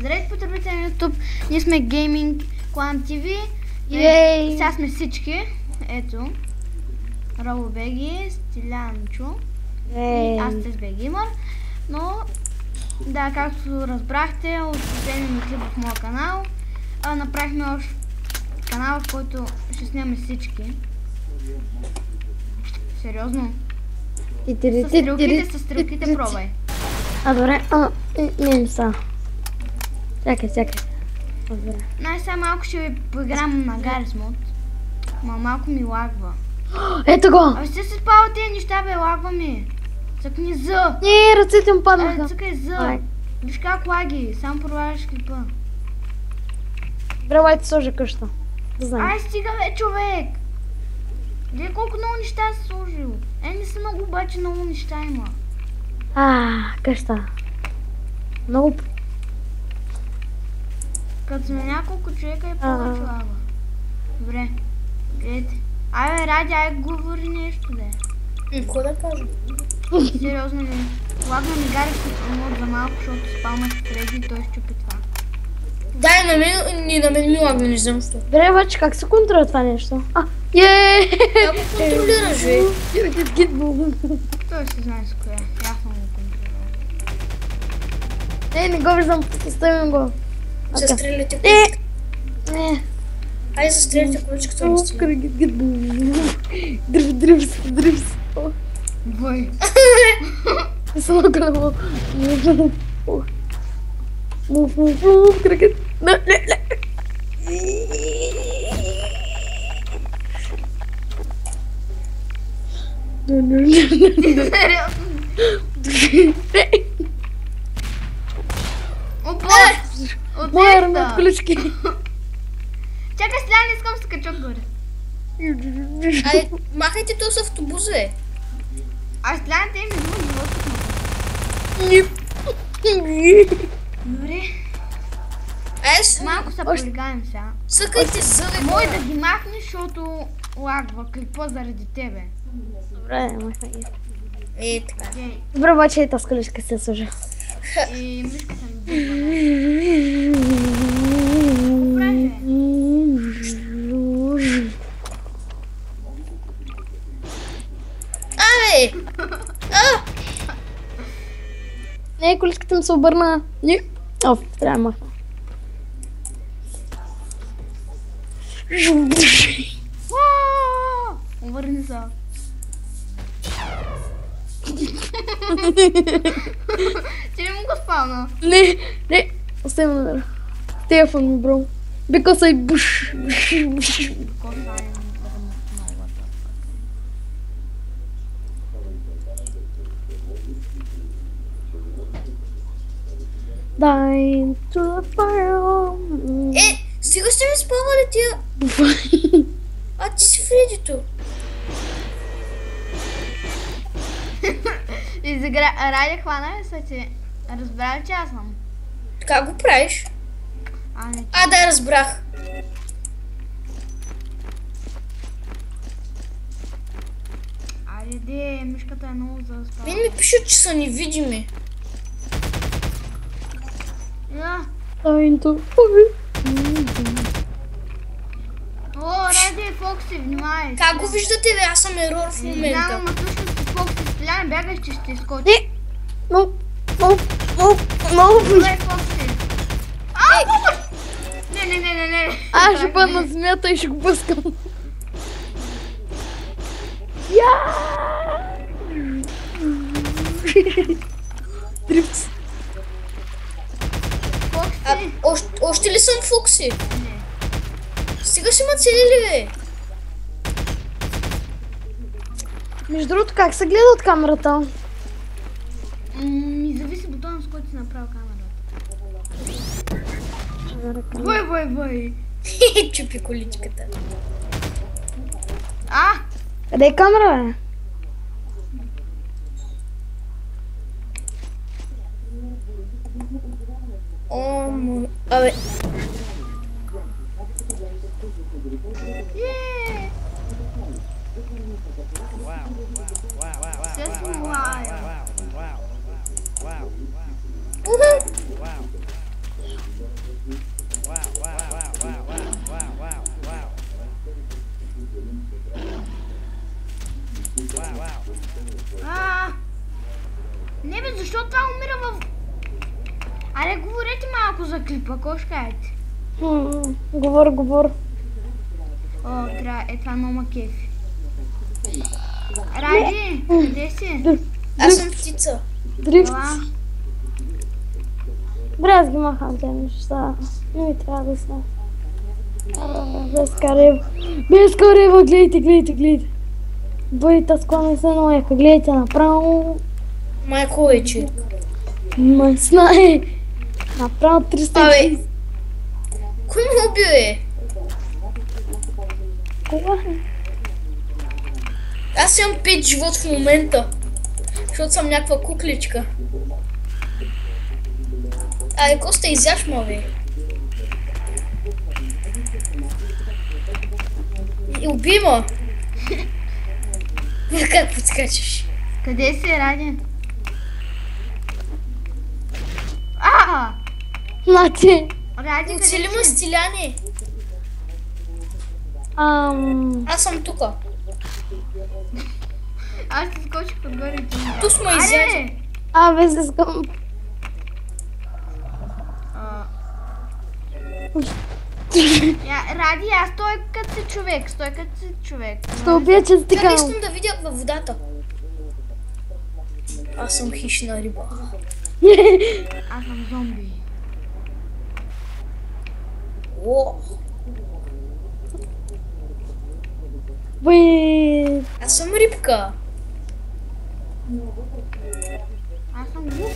Здравейте, потребители на YouTube, ние сме Gaming Clan TV и сега сме всички. Ето, RoboBG, Стилянчо и аз TestBG Gamer. Но, да, както разбрахте от последния ми клип в моя канал, направихме още канал, в който ще снимаме всички. Сериозно? С стрелките пробвай. Добре, не са. Чакай. Добре. Най-сега малко ще ви поиграм на Garry's Mod. Малко ми лагва. Ето го! Абе ще се спава тези неща, бе, лагва ми. Цъкни З. Не, ръцете му паднаха. Цъкай З. Виж как лаги, само проваляш клипа. Добре, лайте сложа къща. Да знам. Ай, стига бе, човек! Гледай колко много неща си сложил. Не са много, обаче много неща има. Къща. Много... Като сме няколко човека и повече лава. Добре, гледайте. Айде, Ради, говори нещо, де. Какво да кажа? Сериозно ли? Лагна ми Garry's Mod за малко, защото спалнах преди и той щупи това. Дай на мен ми лагна, не знам що. Добре, обаче как се контролира това нещо? Как го контролираш, бе? Той се знае с коя. Ясно го контролира. Не го виждам, оставим го. Застреляте количката. Не. Айде застреляте количката на стена. Дръв. Бой. Не съм нагледала. Кръгът. Сериозно? Моя армия от колички. Чакай, сега не искам се кача горе. Айде, махайте то с автобуса, бе. Аз гледам те ми дума Добре. Малко се полигаем сега. Съкайте зъбе. Мой да ги махнеш, защото лагва клипа заради тебе. Добре, махна ги. Така. Добре, обаче и тази количка се служа. И мишката ми бърва. Абе! Не, количката ми се обърна. Трябва да махна. Обърни се. Ти не му го спална? Не. Оставим номера. Телефон ми, бро. Because I bush. Dying to the fire. Стига сте ми спавали тия. Ти си Фредито. Ради, хвана ли са ти? Разбра ли, че аз съм? Как го правиш? Да, разбрах. Айде, мишката е много за да спава. Мен ми пишат, че са невидими. Dying to Ради, Фокси, внимай. Как го виждате, бе? Аз съм ерор в момента. Не знам, всъщност си Фокси, Стилян, бягаш, че ще изкочи. No. Добре, Фокси. Не. Аз ще бъда на земята и ще го бъскам. Дрифт. Още ли съм Фокси? Сега си ма целили, бе. Между другото, как се гледа от камерата? Ми зависи бутона, с който си направил камерата. Вой. Чупи количката. Къде е камера, бе? Абе. малко за клипа, какво ще кажете? Говор. О, това много ма кефи. Ради, къде си? Аз съм птица. Дрифт. Ела. Добре, аз ги махам тези неща. Не ми трябва да са. Без карева, гледайте. Бъй, таскова не се наеха, гледайте направо. Майко вече. Май знае. Направо 300. Кой ме уби, Кога? Аз имам 5 живот в момента. Защото съм някаква кукличка. Коста, изяш ма, бе. И уби ма. Как подскачаш? Къде си, Ради? Значи. Ради, къде Оцели ма си? стиляне. Аз съм тука. Аз ти скочих отгоре и ти. Ту сме изяжа. Без да скам. Ради, аз стой като си човек. Ще убия, че Чакай, стикам. искам да видя във водата. Аз съм хищна риба. Аз съм зомби. О, Бъй. аз съм рибка. Аз съм глупа.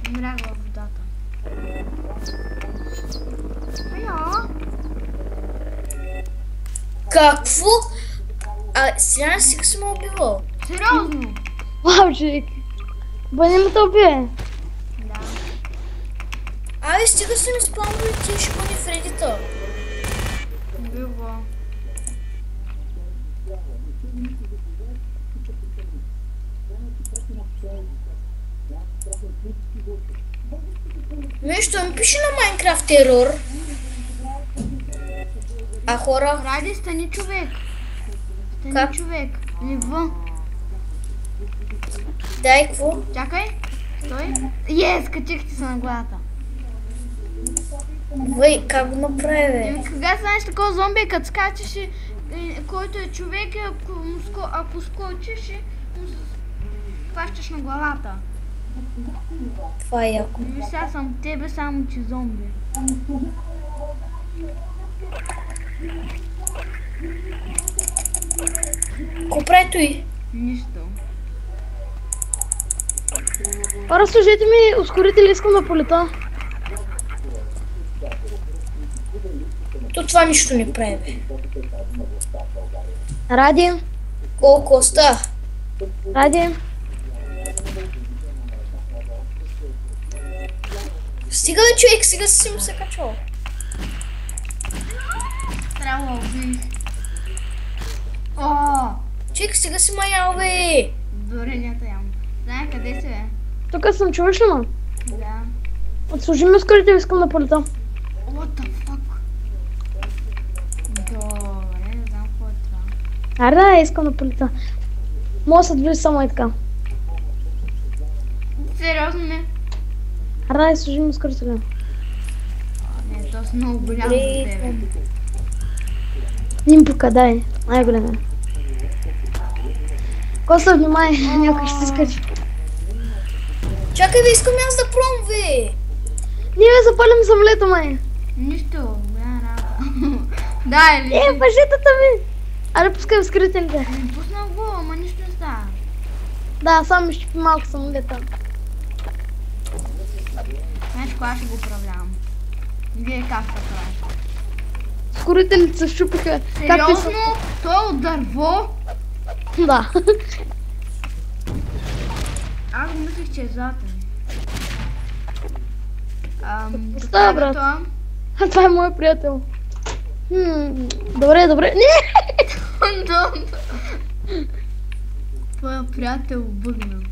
Умрях във водата. Какво? Сега си се ме убивал. Сериозно? Вау, човек. Бъй, не ме те убие. Да. Стига се не спомня тия шибани в редита. Било. Нещо ми пише на Майнкрафт ерор. Хора? Ради, стани човек. Как? Човек. Ливо. Дай, какво? Чакай. Стой. Качихте се на главата. Вей, как го направи, бе? Кога станеш такова зомби, като скачаш и който е човек, ако скочиш и му хващаш на главата. Това е яко. Сега съм тебе, само че зомби. Ко прави той? Нищо. Хора, служете ми ускорители, искам да полета. Това нищо не прави, бе. Ради. Колко оста? Ради. Стига, бе, човек, сега си му се качвал. Трябва да убих. Човек, сега си маял, бе. Дори нята ям. Знае къде си, бе? Тук съм, чуваш ли ма? Да. Отслужи ми ускорители, искам да полета. What the fuck? Добре, не знам какво е това. Да, искам да полета. Мога да се движи само и така. Сериозно не? Да, служи ми ускорители. Не, то си много голям за тебе. Нимпука, дай. Най-голям е. Коста, внимай, някой ще се скачи. Чакай, бе, искам аз да пробвам, бе. Ние запалим самолета, май. Нищо, голяма работа. Да, или? Въжетата ми. Аре, пускай ускорителите. Пуснах го, ама нищо не става. Да, само ми щипи малко самолета. Знаеш, кога ще го управлявам? Вие как се правиш? Ускорителите се щупиха. Сериозно? Той е от дърво? Да. Аз мислех, че е златен. Става, брат. Това? Това е мой приятел. Добре. Не! Твоя приятел бъгна.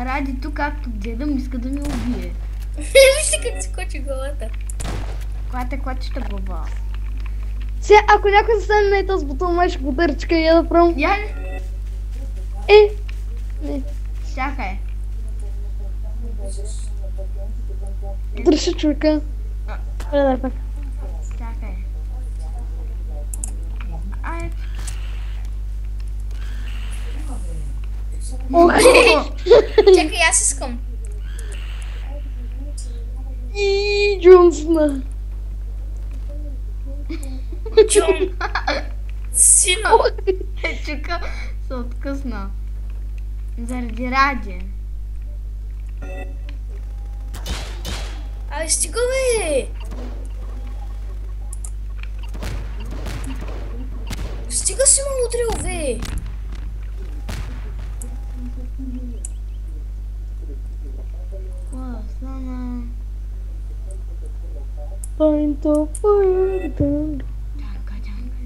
Ради тук, както гледам, иска да ми убие. Вижте как си кочи главата. Когато е клатища глава. Сега, ако някой застане на този бутон, май ще го дърчка и я да пръвам. Я Не. Чакай. Държи човека. Предай пак. Чакай. Ай. Ох, Чакай, аз искам. и Джонсна. Джон. Сина. Чука се откъсна. Заради Ради. Абе, стига бе. Стига си ме удрил, бе. Класна. Time to fire. Танка, танка.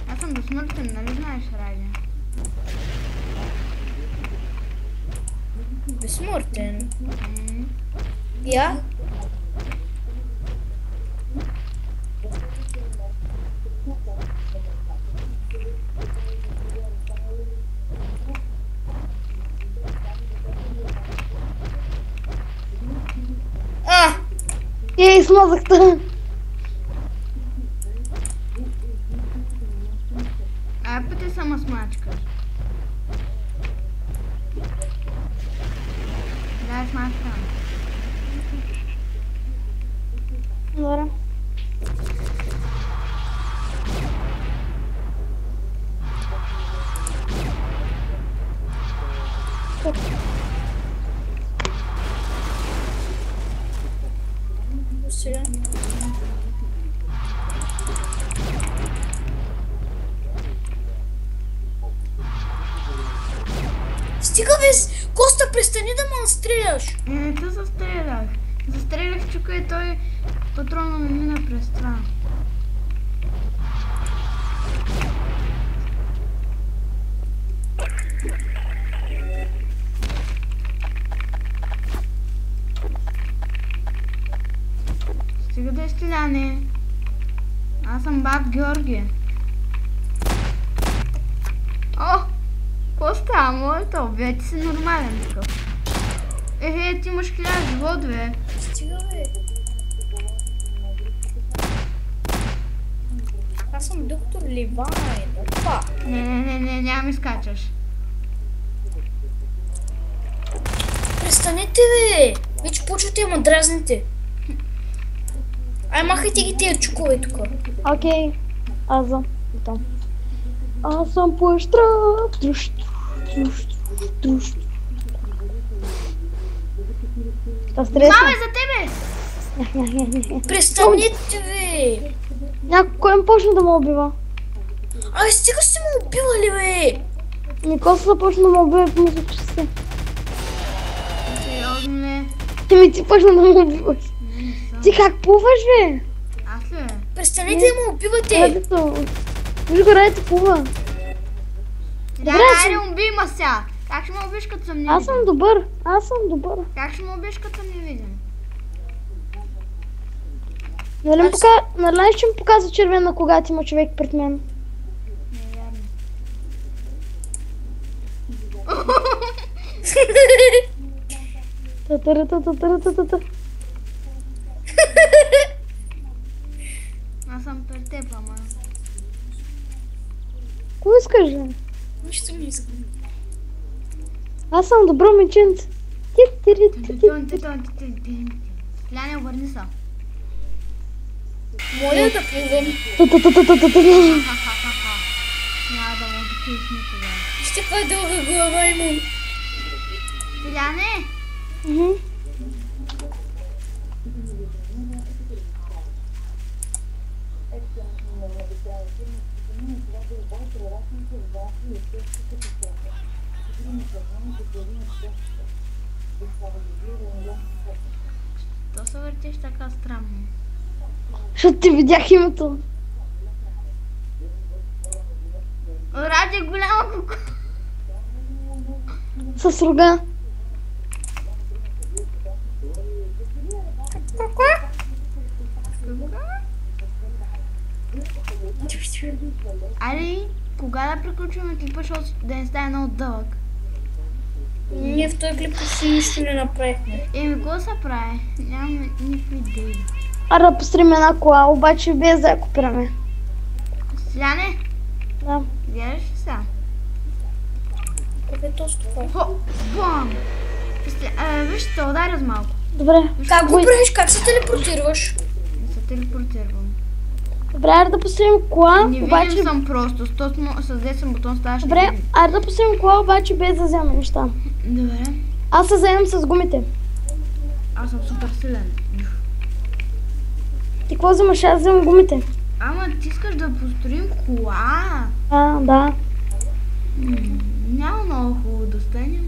Аз съм безсмъртен, нали знаеш, Ради? Безсмъртен. Я? Ей, смазахте. Ай, пъти сама смачкаш. Дай смачка. Добре. Сега. Стига бе, Коста, престани да ме стреляш. Не те застрелях. Застрелях чука и той патрона ми мина през това. Стига да е стреляне. Аз съм баб Георги. О! Какво става, моето? Бе, ти си нормален такъв. Ти имаш 1000 живот, бе. Стига бе. Аз съм доктор Ливайн. Опа. Не, няма ми скачаш. Престанете бе. Вече почвате ма дразните. Ай, махайте ги тия чукове тук. Окей. Аз съм. Там. Аз съм поещрав. Труш, труш, труш. Та стресна. Маме, за тебе! Престанете бе. Някой им почна да ме убива. Ай, стига сте ме убивали бе. Никос започна да ме убива, помисля, че сте. Сериозно не. Ти почна да ме убиваш. Не съм. Ти как плуваш, бе? Аз ли? Престанете да ме убивате. Радито. Виж го, Радито плува. Айде, убий ма сега. Как ще ме убиш, като съм невидим? Аз съм добър. Аз съм добър. Как ще ме убиш, като съм невидим? Нали ще ми показва червена, когато има човек пред мен? Не е вярно. Та-та-та-та-та-та-та-та. Аз съм пред теб, ама. Кой искаш, бе? Нищо не искам. Аз съм добро момиченце. Ляне, обърни се. Моля да плувам. Ха-ха-ха-ха. Няма да му докиш никога. Ще па-дълга глава имам. Ляне! То се въртиш така странно. Защото ти видях името. Ради голяма куку. С рога. Айде, кога да приключваме клипа, защото да не стане много дълъг? Ние в този клип почти нищо не направихме. Какво се прави? Нямаме никакви идеи. Ара да построим една кола, обаче без да я копираме. Сляне, Да. гледаш ли сега? Какво е точно това? Хо, бам! Виж, ще ударя с малко. Добре. Как го правиш? Как се телепортираш? Не се телепортирам. Добре, аре да построим кола, Не обаче... видим съм просто, с десен бутон ставаш. Добре, аре да построим кола, обаче без да вземем неща. Добре. Аз се заемам с гумите. Аз съм супер силен. Ти какво вземаш? Аз вземам гумите. Ама ти искаш да построим кола? Да. Няма много хубаво да стане.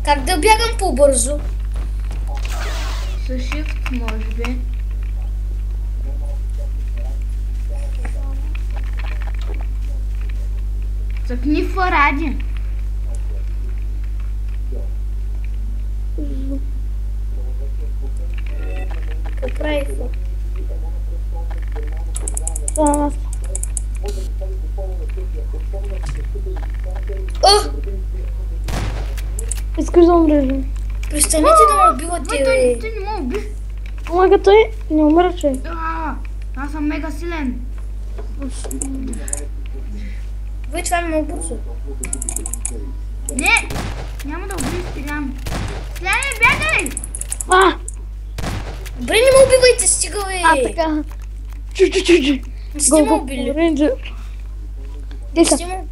Как да бягам по-бързо? С shift, може би. Цъкни в ради. Какво правих? Аз. О! Искаш да умреш ли? Престанете да ме убивате, бе. Той не ме уби. Омага той не умра, човек. Аз съм мега силен. Бе, това е много бързо. Не! Няма да убий Стилян. Стиляне, бягай! Добре, не ме убивайте, стига, бе. Така. Чу. Не сте ме убили. Рейнджер. Не сте ме...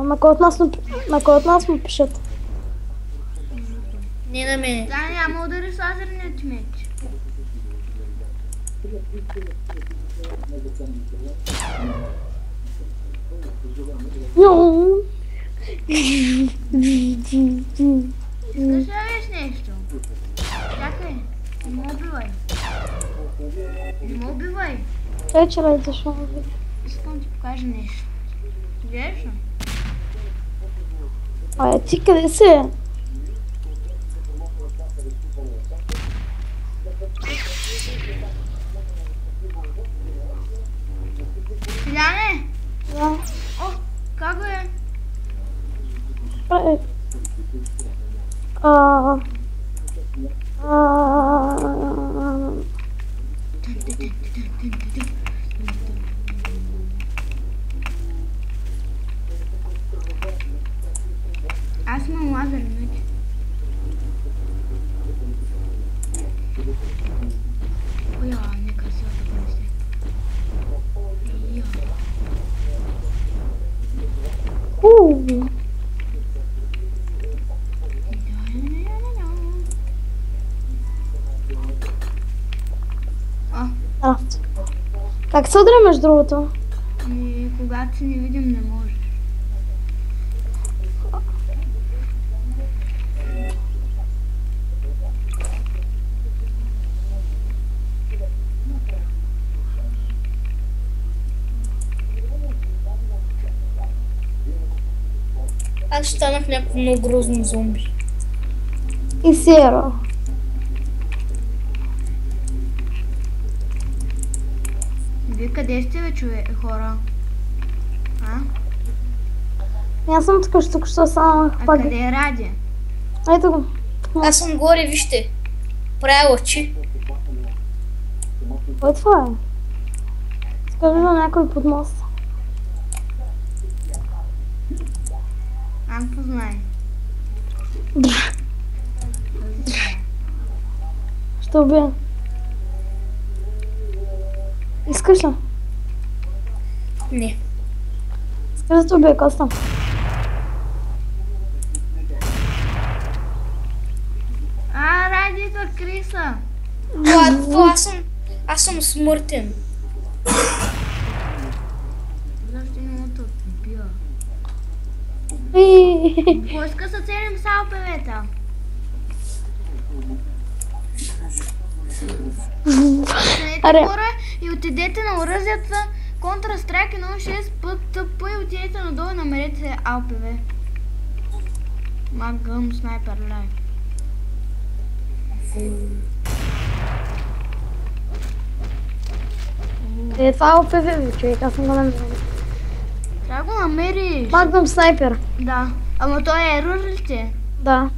На кой от нас му пишат? Не на мене. Стиляне, няма удари с лазерния ти меч. Искаш да виж нещо? Чакай, не ме убивай. Не ме убивай. Вечера и защо? Искам да ти покажа нещо. Гледаш ли? Ти къде си? Стиляне! Да. О, как го е? Прави. Аз имам лазер меч. Оя, нека си да бъде. Как се удря между другото? Когато се не видим, не можеш. Аз станах някакво много грозно зомби. И Серо. Вие къде сте, бе, хора? Аз съм тук, що само А къде е Ради? Ето го. Аз съм горе, вижте. Правя лъчи. Кой това е? Скажи на някой под моста. Ам познай. Ще убия. Искаш ли? Не. Искаш да те убия, Коста? Ради за Криса. Аз съм смъртен. Защо не му те убива? Поиска са целим салпевета. Станете хора и отидете на оръжията, Counter-Strike 1.6 ПТП и отидете надолу и намерете АЛПВ. Магъм снайпер лайк. Това е ОПВ, бе, човек, аз съм го намерил. Трябва да го намериш. Магнум снайпер. Да. Ама той е ерор ли ти? Да.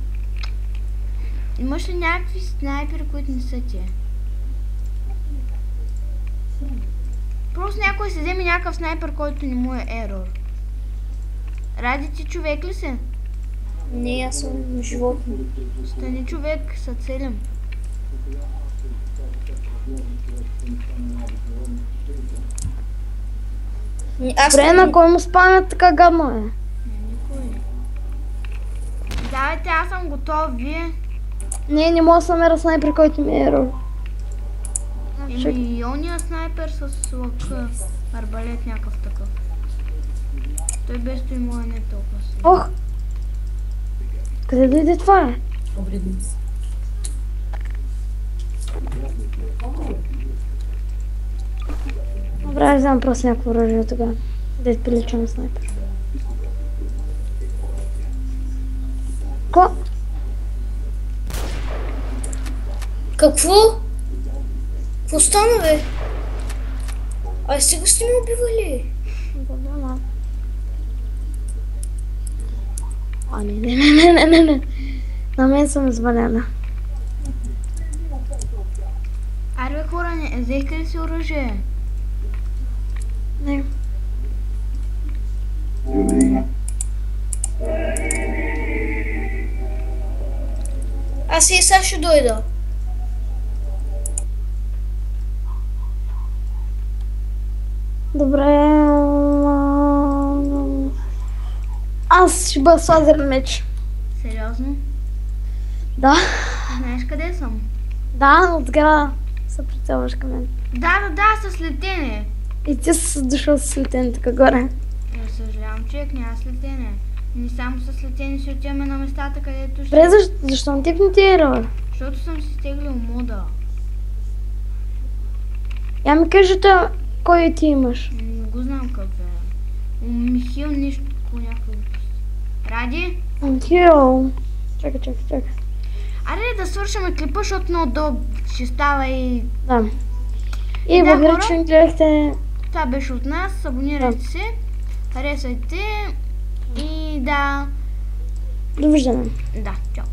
Имаш ли някакви снайпери, които не са ти? Просто някой си вземе някакъв снайпер, който не му е ерор. Ради ти човек ли си? Не, аз съм животно. Стани човек, са целим. Аз Добре, на кой му спамят така гадно е? Никой. Давайте, аз съм готов, вие. Не мога да се намеря снайпер, който ми е ерор. И ония снайпер с лъка. Арбалет някакъв такъв. Той без той му е не толкова си. Ох! Къде дойде това? Добре, вземам просто някакво оръжие тогава. Да прилича на снайпер. Ко? Какво? Какво стана, бе? Ай, сега сте ме убивали. Добре, а, не. На мен съм извалена. Аре бе хора, взехте ли си оръжие? Не. Аз и сега ще дойда. Добре. Аз ще бъда с лазерен меч. Сериозно? Да. Знаеш къде съм? Да, от сграда се прицелваш към мен. Да, с летене. И ти си дошъл с летене така горе. Съжалявам, човек, няма с летене. Ние само с летене си отиваме на местата, където ще... Добре, защо не типни ти ерор? Защото съм си стеглил мода. Я ми кажете кой ти имаш. Не го знам как е. Михил нищо по някакво глупост. Ради? Хил. Чакай. Аре да свършим клипа, защото много дълго ще става и... Да. И Да, благодаря, хора. че ни гледахте. Това беше от нас. Абонирайте се. Харесвайте. И да... Довиждане. Да, чао.